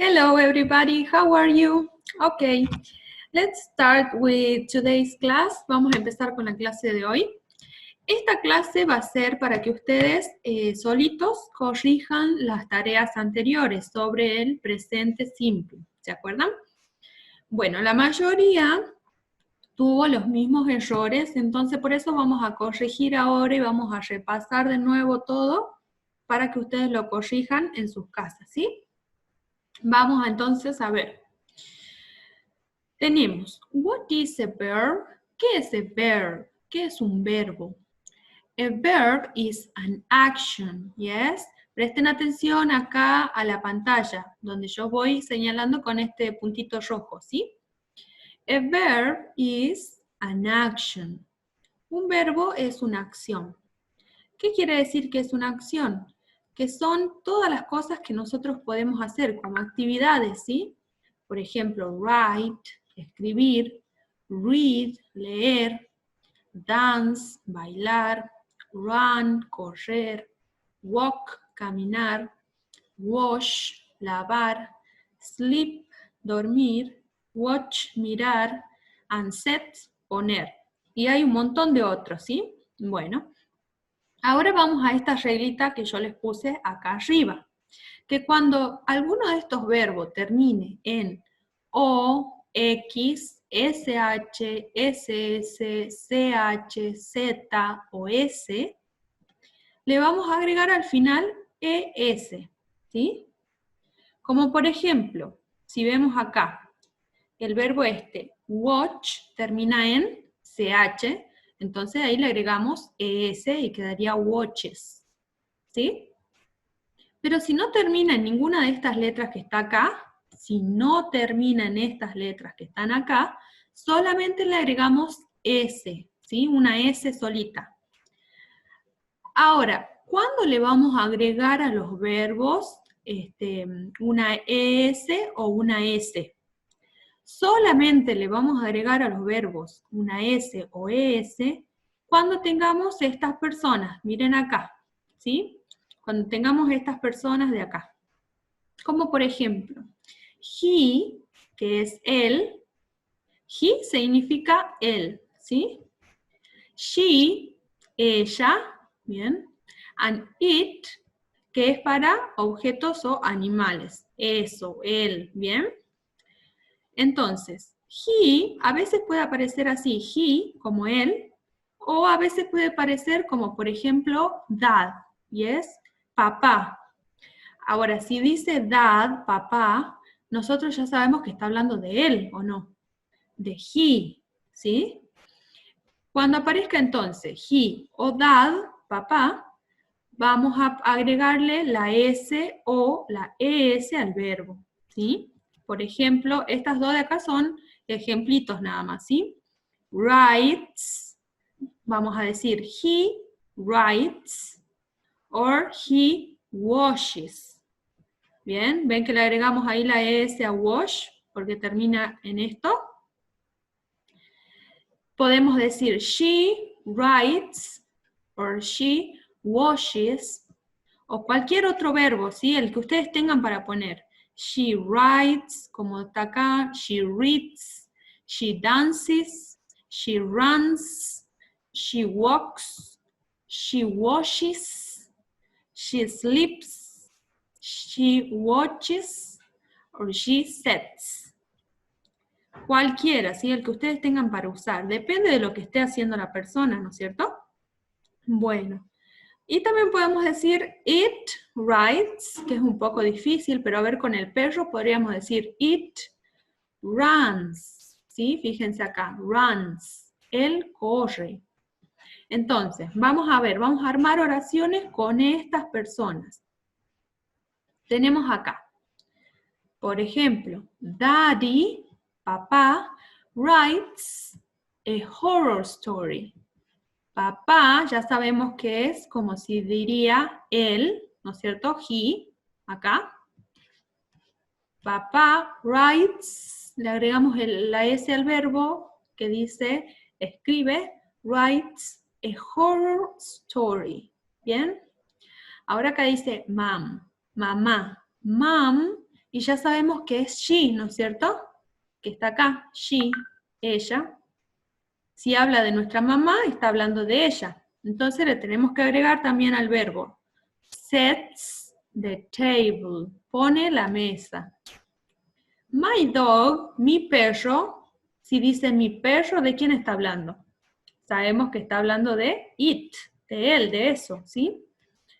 Hello everybody, how are you? Okay, let's start with today's class. Vamos a empezar con la clase de hoy. Esta clase va a ser para que ustedes solitos corrijan las tareas anteriores sobre el presente simple. ¿Se acuerdan? Bueno, la mayoría tuvo los mismos errores, entonces por eso vamos a corregir ahora y vamos a repasar de nuevo todo para que ustedes lo corrijan en sus casas, ¿sí? Vamos entonces a ver. Tenemos, what is a verb? ¿Qué es a verb? ¿Qué es un verbo? A verb is an action, yes? Presten atención acá a la pantalla, donde yo voy señalando con este puntito rojo, ¿sí? A verb is an action. Un verbo es una acción. ¿Qué quiere decir que es una acción? Que son todas las cosas que nosotros podemos hacer como actividades, ¿sí? Por ejemplo, write, escribir, read, leer, dance, bailar, run, correr, walk, caminar, wash, lavar, sleep, dormir, watch, mirar, and set, poner. Y hay un montón de otros, ¿sí? Bueno, ahora vamos a esta reglita que yo les puse acá arriba, que cuando alguno de estos verbos termine en O, X, SH, SS, CH, Z o S, le vamos a agregar al final ES, ¿sí? Como por ejemplo, si vemos acá, el verbo watch termina en CH, entonces ahí le agregamos ES y quedaría watches, ¿sí? Pero si no termina en ninguna de estas letras que está acá, si no termina en estas letras que están acá, solamente le agregamos S, ¿sí? Una S solita. Ahora, ¿cuándo le vamos a agregar a los verbos una ES o una S? Solamente le vamos a agregar a los verbos una S o ES cuando tengamos estas personas. Miren acá, ¿sí? Cuando tengamos estas personas de acá. Como por ejemplo, he, que es él, he significa él, ¿sí? She, ella, ¿bien? And it, que es para objetos o animales, eso, él, ¿bien? Entonces, he a veces puede aparecer así, he, como él, o a veces puede aparecer como, por ejemplo, dad, ¿yes? Papá. Ahora, si dice dad, papá, nosotros ya sabemos que está hablando de él, ¿o no? De he, ¿sí? Cuando aparezca entonces he o dad, papá, vamos a agregarle la S o la ES al verbo, ¿sí? Por ejemplo, estas dos de acá son ejemplitos nada más, ¿sí? Writes, vamos a decir he writes, or he washes. Bien, ven que le agregamos ahí la ES a wash, porque termina en esto. Podemos decir she writes, or she washes, o cualquier otro verbo, ¿sí? El que ustedes tengan para poner. She writes, como está acá, she reads, she dances, she runs, she walks, she washes, she sleeps, she watches, or she sets. Cualquiera, ¿sí? El que ustedes tengan para usar. Depende de lo que esté haciendo la persona, ¿no es cierto? Bueno. Y también podemos decir it rides, que es un poco difícil, pero a ver, con el perro podríamos decir it runs, ¿sí? Fíjense acá, runs, él corre. Entonces, vamos a ver, vamos a armar oraciones con estas personas. Tenemos acá, por ejemplo, Daddy, papá, writes a horror story. Papá, ya sabemos que es como si diría él, ¿no es cierto? He, acá. Papá writes, le agregamos la S al verbo que dice, escribe, writes a horror story. ¿Bien? Ahora acá dice mom, mamá. Mom y ya sabemos que es she, ¿no es cierto? Que está acá, she, ella. Si habla de nuestra mamá, está hablando de ella. Entonces le tenemos que agregar también al verbo. Sets the table, pone la mesa. My dog, mi perro, si dice mi perro, ¿de quién está hablando? Sabemos que está hablando de it, de él, de eso, ¿sí?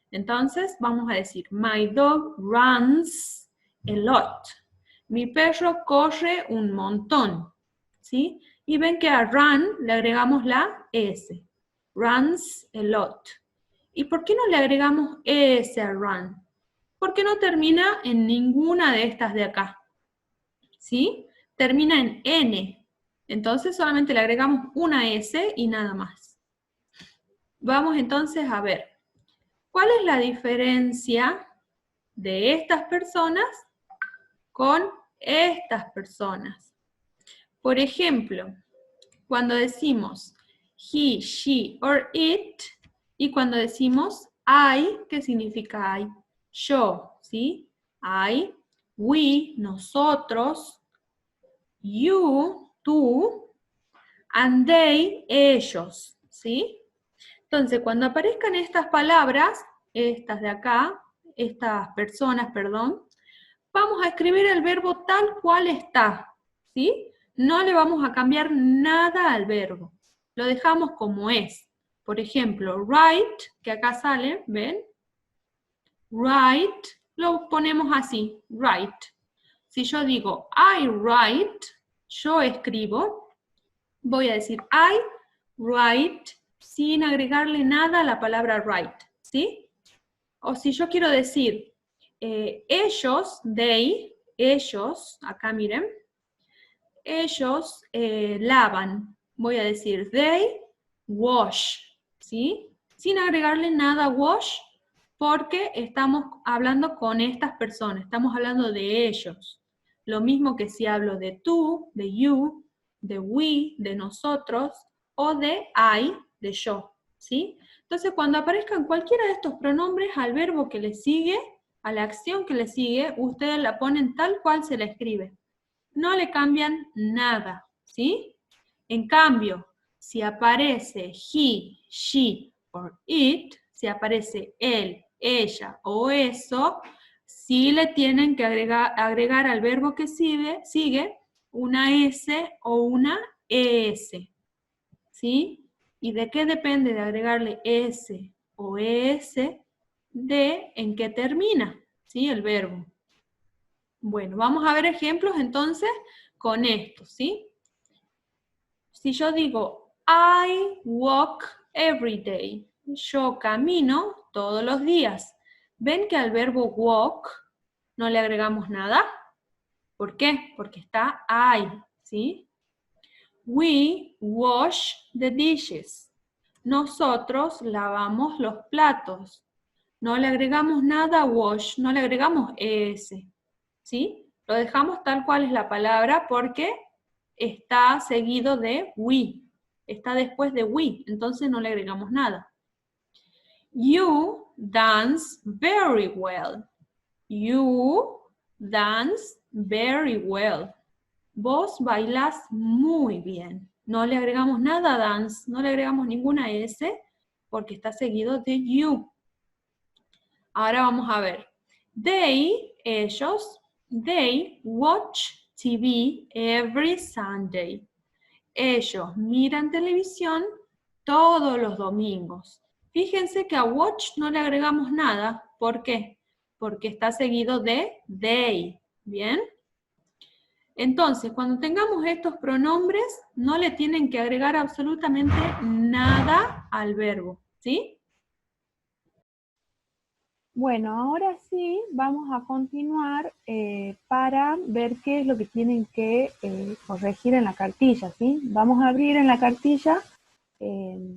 Entonces vamos a decir, my dog runs a lot. Mi perro corre un montón, ¿sí? Y ven que a run le agregamos la S. Runs a lot. ¿Y por qué no le agregamos S a run? Porque no termina en ninguna de estas de acá, ¿sí? Termina en N. Entonces solamente le agregamos una S y nada más. Vamos entonces a ver. ¿Cuál es la diferencia de estas personas con estas personas? Por ejemplo, cuando decimos he, she or it, y cuando decimos I, ¿qué significa I? Yo, ¿sí? I, we, nosotros, you, tú, and they, ellos, ¿sí? Entonces, cuando aparezcan estas palabras, estas de acá, estas personas, perdón, vamos a escribir el verbo tal cual está, ¿sí? No le vamos a cambiar nada al verbo. Lo dejamos como es. Por ejemplo, write, que acá sale, ¿ven? Write, lo ponemos así, write. Si yo digo I write, yo escribo, voy a decir I write sin agregarle nada a la palabra write, ¿sí? O si yo quiero decir ellos, they, ellos, acá miren, ellos lavan. Voy a decir they wash, ¿sí? Sin agregarle nada a wash, porque estamos hablando con estas personas, estamos hablando de ellos. Lo mismo que si hablo de tú, de you, de we, de nosotros, o de I, de yo, ¿sí? Entonces, cuando aparezcan cualquiera de estos pronombres al verbo que le sigue, a la acción que le sigue, ustedes la ponen tal cual se la escribe. No le cambian nada, ¿sí? En cambio, si aparece he, she or it, si aparece él, ella o eso, sí le tienen que agregar al verbo que sigue una S o una ES, ¿sí? ¿Y de qué depende de agregarle S o ES? De en qué termina, ¿sí? El verbo. Bueno, vamos a ver ejemplos entonces con esto, ¿sí? Si yo digo, I walk every day, yo camino todos los días. ¿Ven que al verbo walk no le agregamos nada? ¿Por qué? Porque está I, ¿sí? We wash the dishes. Nosotros lavamos los platos. No le agregamos nada a wash, no le agregamos ES, ¿sí? Lo dejamos tal cual es la palabra porque está seguido de we, está después de we, entonces no le agregamos nada. You dance very well. You dance very well. Vos bailas muy bien. No le agregamos nada a dance, no le agregamos ninguna S porque está seguido de you. Ahora vamos a ver. They, ellos, they watch TV every Sunday. Ellos miran televisión todos los domingos. Fíjense que a watch no le agregamos nada. ¿Por qué? Porque está seguido de they. ¿Bien? Entonces, cuando tengamos estos pronombres, no le tienen que agregar absolutamente nada al verbo. ¿Sí? Bueno, ahora sí vamos a continuar para ver qué es lo que tienen que corregir en la cartilla, ¿sí? Vamos a abrir en la cartilla,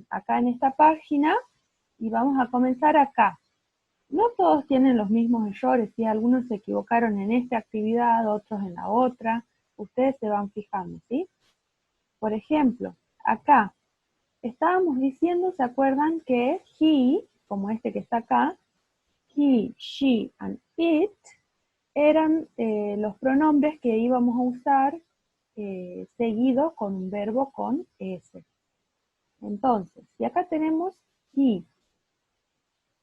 acá en esta página, y vamos a comenzar acá. No todos tienen los mismos errores, ¿sí? Algunos se equivocaron en esta actividad, otros en la otra. Ustedes se van fijando, ¿sí? Por ejemplo, acá estábamos diciendo, ¿se acuerdan que he, como este que está acá, he, she, and it, eran los pronombres que íbamos a usar seguidos con un verbo con S. Entonces, si acá tenemos he,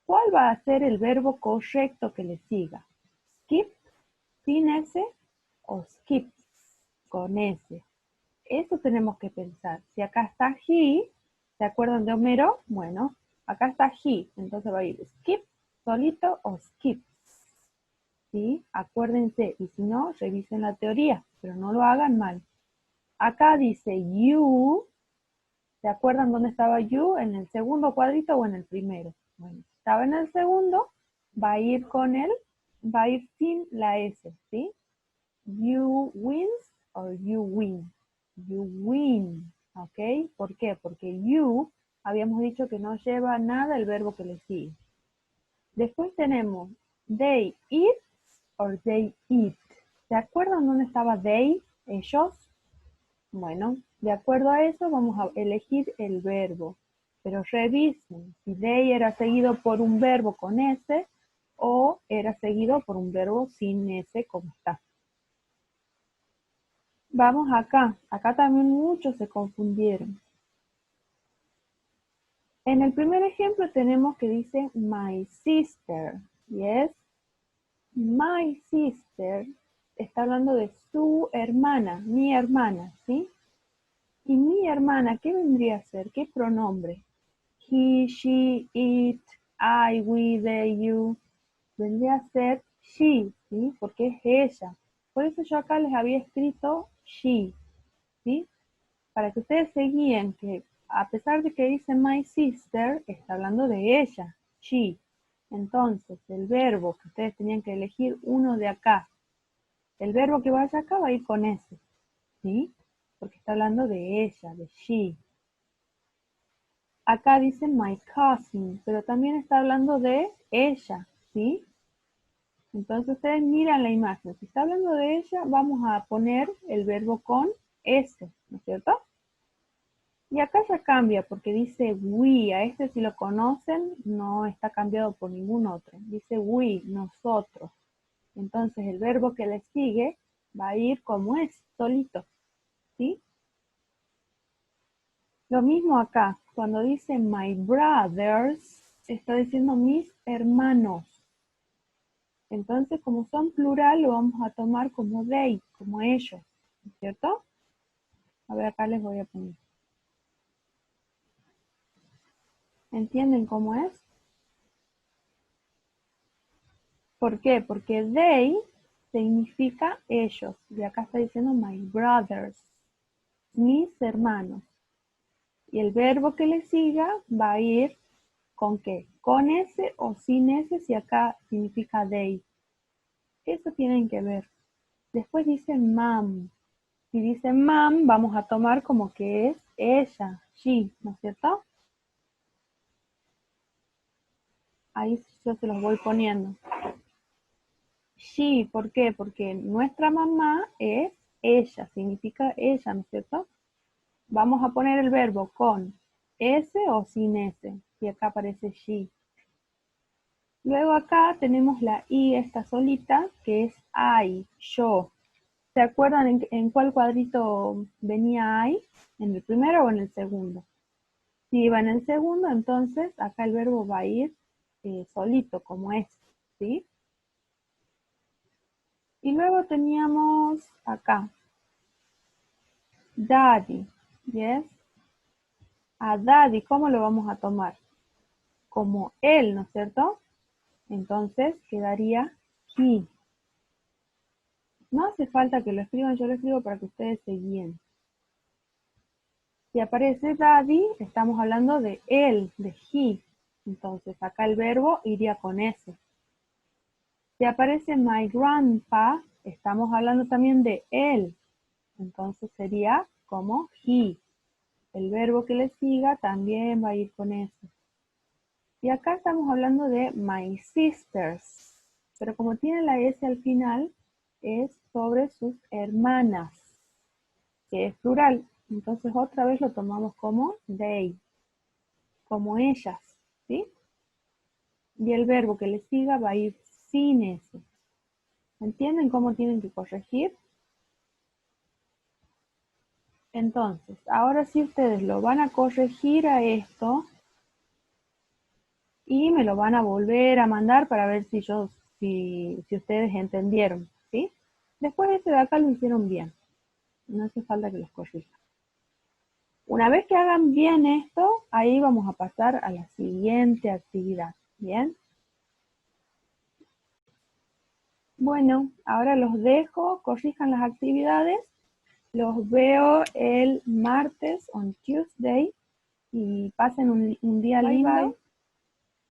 ¿cuál va a ser el verbo correcto que le siga? ¿Skip sin S o skip con S? Eso tenemos que pensar. Si acá está he, ¿se acuerdan de Homero? Bueno, acá está he, entonces va a ir skip solito o skip. ¿Sí? Acuérdense, y si no, revisen la teoría, pero no lo hagan mal. Acá dice you, ¿se acuerdan dónde estaba you? ¿En el segundo cuadrito o en el primero? Bueno, si estaba en el segundo, va a ir con él, va a ir sin la S, ¿sí? You wins or you win. You win, ¿ok? ¿Por qué? Porque you, habíamos dicho que no lleva nada el verbo que le sigue. Después tenemos they eat or they eat. ¿Se acuerdan dónde estaba they? Ellos. Bueno, de acuerdo a eso vamos a elegir el verbo. Pero revisen si they era seguido por un verbo con S o era seguido por un verbo sin S como está. Vamos acá. Acá también muchos se confundieron. En el primer ejemplo tenemos que dice my sister. Yes. My sister está hablando de su hermana, mi hermana, ¿sí? Y mi hermana, ¿qué vendría a ser? ¿Qué pronombre? He, she, it, I, we, they, you. Vendría a ser she, ¿sí? Porque es ella. Por eso yo acá les había escrito she, ¿sí? Para que ustedes se guíen que a pesar de que dice my sister, está hablando de ella, she. Entonces, el verbo que ustedes tenían que elegir uno de acá, el verbo que vaya acá va a ir con ese, ¿sí? Porque está hablando de ella, de she. Acá dice my cousin, pero también está hablando de ella, ¿sí? Entonces ustedes miran la imagen. Si está hablando de ella, vamos a poner el verbo con S, ¿no es cierto? Y acá ya cambia porque dice we, a este si lo conocen, no está cambiado por ningún otro. Dice we, nosotros. Entonces el verbo que le sigue va a ir como es, solito, ¿sí? Lo mismo acá, cuando dice my brothers, está diciendo mis hermanos. Entonces, como son plural, lo vamos a tomar como they, como ellos, ¿cierto? A ver, acá les voy a poner. ¿Entienden cómo es? ¿Por qué? Porque they significa ellos. Y acá está diciendo my brothers, mis hermanos. Y el verbo que le siga va a ir ¿con qué? Con S o sin S si acá significa they. Eso tienen que ver. Después dice mom. Si dice mom, vamos a tomar como que es ella, she, ¿no es cierto? Ahí yo se los voy poniendo. She, ¿por qué? Porque nuestra mamá es ella, significa ella, ¿no es cierto? Vamos a poner el verbo con S o sin S, y acá aparece she. Luego acá tenemos la I, esta solita, que es I, yo. ¿Se acuerdan en cuál cuadrito venía I? ¿En el primero o en el segundo? Si iba en el segundo, entonces acá el verbo va a ir solito, como es, ¿sí? Y luego teníamos acá, daddy, ¿yes? A daddy, ¿cómo lo vamos a tomar? Como él, ¿no es cierto? Entonces quedaría he. No hace falta que lo escriban, yo lo escribo para que ustedes se guíen. Si aparece daddy, estamos hablando de él, de he. Entonces acá el verbo iría con S. Si aparece my grandpa, estamos hablando también de él. Entonces sería como he. El verbo que le siga también va a ir con S. Y acá estamos hablando de my sisters. Pero como tiene la S al final, es sobre sus hermanas, que es plural. Entonces otra vez lo tomamos como they, como ellas, ¿sí? Y el verbo que le siga va a ir sin S. ¿Entienden cómo tienen que corregir? Entonces, ahora sí ustedes lo van a corregir a esto y me lo van a volver a mandar para ver si ustedes entendieron, ¿sí? Después este de acá lo hicieron bien. No hace falta que los corrijan. Una vez que hagan bien esto, ahí vamos a pasar a la siguiente actividad, ¿bien? Bueno, ahora los dejo, corrijan las actividades. Los veo el martes, on Tuesday, y pasen un día lindo.